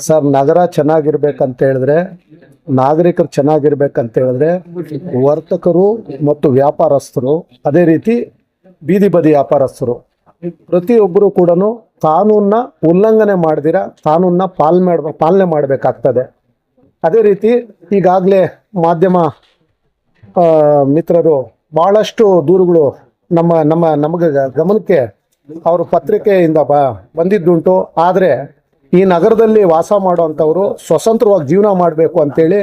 Sir, ನಗರ ಚೆನ್ನಾಗಿರ್ಬೇಕಂತ ಹೇಳಿದ್ರೆ, ನಾಗರಿಕರು ಚೆನ್ನಾಗಿರ್ಬೇಕಂತ ಹೇಳಿದ್ರೆ, ವರ್ತಕರು ಮತ್ತು ವ್ಯಾಪಾರಸ್ಥರು, ಅದೇ ರೀತಿ ಬೀದಿ ಬದಿ ವ್ಯಾಪಾರಸ್ಥರು ಪ್ರತಿಯೊಬ್ಬರು ಕೂಡ ಕಾನೂನನ್ನ ಉಲ್ಲಂಘನೆ ಮಾಡ್ದಿರ ಕಾನೂನನ್ನ ಪಾಲನೆ ಮಾಡಬೇಕಾಗ್ತದೆ. ಅದೇ ರೀತಿ ಈಗಾಗಲೇ ಮಾಧ್ಯಮ ಮಿತ್ರರು ಬಹಳಷ್ಟು ದೂರುಗಳು ನಮಗೆ ಗಮನಕ್ಕೆ ಅವರು ಪತ್ರಿಕೆಯಿಂದ ಬಂದಿದ್ದುಂಟು. ಆದರೆ ಈ ನಗರದಲ್ಲಿ ವಾಸ ಮಾಡುವಂಥವ್ರು ಸ್ವತಂತ್ರವಾಗಿ ಜೀವನ ಮಾಡಬೇಕು ಅಂತೇಳಿ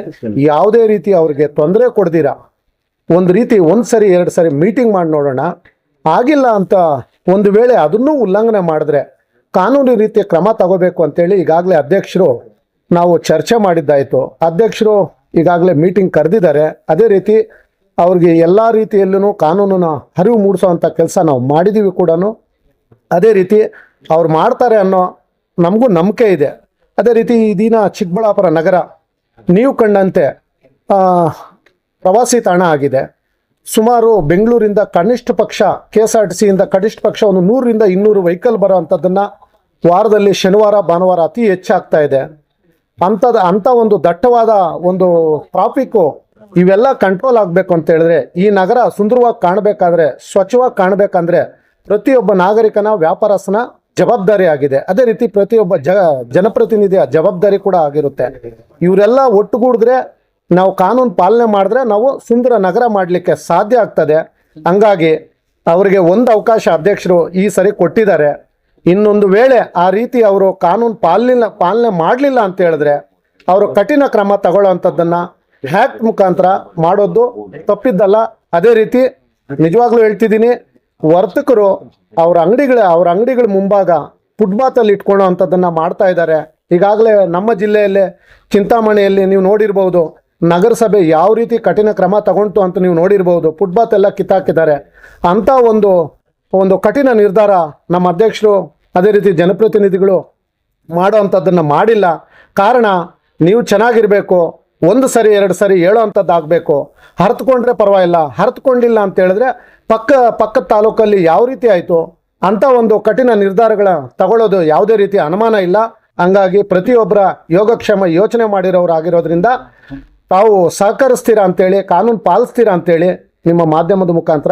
ಯಾವುದೇ ರೀತಿ ಅವ್ರಿಗೆ ತೊಂದರೆ ಕೊಡ್ದಿರ ಒಂದು ರೀತಿ ಒಂದು ಸರಿ ಎರಡು ಸರಿ ಮೀಟಿಂಗ್ ಮಾಡಿ ನೋಡೋಣ, ಆಗಿಲ್ಲ ಅಂತ ಒಂದು ವೇಳೆ ಅದನ್ನೂ ಉಲ್ಲಂಘನೆ ಮಾಡಿದ್ರೆ ಕಾನೂನು ರೀತಿಯ ಕ್ರಮ ತಗೋಬೇಕು ಅಂತೇಳಿ ಈಗಾಗಲೇ ಅಧ್ಯಕ್ಷರು ನಾವು ಚರ್ಚೆ ಮಾಡಿದ್ದಾಯಿತು. ಅಧ್ಯಕ್ಷರು ಈಗಾಗಲೇ ಮೀಟಿಂಗ್ ಕರೆದಿದ್ದಾರೆ. ಅದೇ ರೀತಿ ಅವ್ರಿಗೆ ಎಲ್ಲ ರೀತಿಯಲ್ಲೂ ಕಾನೂನನ್ನ ಅರಿವು ಮೂಡಿಸೋವಂಥ ಕೆಲಸ ನಾವು ಮಾಡಿದ್ದೀವಿ ಕೂಡ. ಅದೇ ರೀತಿ ಅವ್ರು ಮಾಡ್ತಾರೆ ಅನ್ನೋ ನಮಗೂ ನಂಬಿಕೆ ಇದೆ. ಅದೇ ರೀತಿ ಈ ದಿನ ಚಿಕ್ಕಬಳ್ಳಾಪುರ ನಗರ ನೀವು ಕಂಡಂತೆ ಪ್ರವಾಸಿ ತಾಣ ಆಗಿದೆ. ಸುಮಾರು ಬೆಂಗಳೂರಿಂದ ಕನಿಷ್ಠ ಪಕ್ಷ KSRTCಯಿಂದ ಕನಿಷ್ಠ ಪಕ್ಷ ಒಂದು 100ರಿಂದ 200 ವೆಹಿಕಲ್ ಬರೋ ಅಂಥದ್ದನ್ನು ವಾರದಲ್ಲಿ ಶನಿವಾರ ಭಾನುವಾರ ಅತಿ ಹೆಚ್ಚಾಗ್ತಾ ಇದೆ. ಅಂಥ ಒಂದು ದಟ್ಟವಾದ ಒಂದು ಟ್ರಾಫಿಕ್ಕು ಇವೆಲ್ಲ ಕಂಟ್ರೋಲ್ ಆಗಬೇಕು ಅಂತ ಹೇಳಿದ್ರೆ, ಈ ನಗರ ಸುಂದರವಾಗಿ ಕಾಣಬೇಕಾದ್ರೆ, ಸ್ವಚ್ಛವಾಗಿ ಕಾಣಬೇಕಂದ್ರೆ ಪ್ರತಿಯೊಬ್ಬ ನಾಗರಿಕನ ವ್ಯಾಪಾರಸ್ಥನ ಜವಾಬ್ದಾರಿ ಆಗಿದೆ. ಅದೇ ರೀತಿ ಪ್ರತಿಯೊಬ್ಬ ಜನಪ್ರತಿನಿಧಿಯ ಜವಾಬ್ದಾರಿ ಕೂಡ ಆಗಿರುತ್ತೆ. ಇವರೆಲ್ಲ ಒಟ್ಟುಗೂಡಿದ್ರೆ, ನಾವು ಕಾನೂನು ಪಾಲನೆ ಮಾಡಿದ್ರೆ ನಾವು ಸುಂದರ ನಗರ ಮಾಡಲಿಕ್ಕೆ ಸಾಧ್ಯ ಆಗ್ತದೆ. ಹಂಗಾಗಿ ಅವರಿಗೆ ಒಂದು ಅವಕಾಶ ಅಧ್ಯಕ್ಷರು ಈ ಸರಿ ಕೊಟ್ಟಿದ್ದಾರೆ. ಇನ್ನೊಂದು ವೇಳೆ ಆ ರೀತಿ ಅವರು ಕಾನೂನು ಪಾಲನೆ ಮಾಡಲಿಲ್ಲ ಅಂತ ಹೇಳಿದ್ರೆ ಅವರು ಕಠಿಣ ಕ್ರಮ ತಗೊಳ್ಳೋವಂಥದ್ದನ್ನು ಹ್ಯಾಕ್ ಮುಖಾಂತರ ಮಾಡೋದು ತಪ್ಪಿದ್ದಲ್ಲ. ಅದೇ ರೀತಿ ನಿಜವಾಗ್ಲೂ ಹೇಳ್ತಿದ್ದೀನಿ, ವರ್ತಕರು ಅವ್ರ ಅಂಗಡಿಗಳ ಮುಂಭಾಗ ಫುಟ್ಪಾತಲ್ಲಿ ಇಟ್ಕೊಳ್ಳೋ ಅಂಥದ್ದನ್ನು ಮಾಡ್ತಾ ಇದ್ದಾರೆ. ಈಗಾಗಲೇ ನಮ್ಮ ಜಿಲ್ಲೆಯಲ್ಲೇ ಚಿಂತಾಮಣಿಯಲ್ಲಿ ನೀವು ನೋಡಿರ್ಬೋದು, ನಗರಸಭೆ ಯಾವ ರೀತಿ ಕಠಿಣ ಕ್ರಮ ತಗೊಂತು ಅಂತ ನೀವು ನೋಡಿರ್ಬೋದು. ಫುಟ್ಪಾತ್ ಎಲ್ಲ ಕಿತ್ತಾಕಿದ್ದಾರೆ. ಅಂಥ ಒಂದು ಕಠಿಣ ನಿರ್ಧಾರ ನಮ್ಮ ಅಧ್ಯಕ್ಷರು ಅದೇ ರೀತಿ ಜನಪ್ರತಿನಿಧಿಗಳು ಮಾಡೋ ಅಂಥದ್ದನ್ನು ಮಾಡಿಲ್ಲ. ಕಾರಣ ನೀವು ಚೆನ್ನಾಗಿರಬೇಕು, ಒಂದು ಸರಿ ಎರಡು ಸರಿ ಹೇಳೋ ಅಂಥದ್ದು ಆಗಬೇಕು. ಹರಿದುಕೊಂಡ್ರೆ ಪರವಾಗಿಲ್ಲ, ಹರಿದುಕೊಂಡಿಲ್ಲ ಅಂತ ಹೇಳಿದ್ರೆ ಪಕ್ಕದ ತಾಲೂಕಲ್ಲಿ ಯಾವ ರೀತಿ ಆಯಿತು ಅಂಥ ಒಂದು ಕಠಿಣ ನಿರ್ಧಾರಗಳ ತಗೊಳ್ಳೋದು ಯಾವುದೇ ರೀತಿ ಅನುಮಾನ ಇಲ್ಲ. ಹಂಗಾಗಿ ಪ್ರತಿಯೊಬ್ಬರ ಯೋಗಕ್ಷೇಮ ಯೋಚನೆ ಮಾಡಿರೋರು ಆಗಿರೋದ್ರಿಂದ ತಾವು ಸಹಕರಿಸ್ತೀರಾ ಅಂತೇಳಿ, ಕಾನೂನು ಪಾಲಿಸ್ತೀರಾ ಅಂತೇಳಿ ನಿಮ್ಮ ಮಾಧ್ಯಮದ ಮುಖಾಂತರ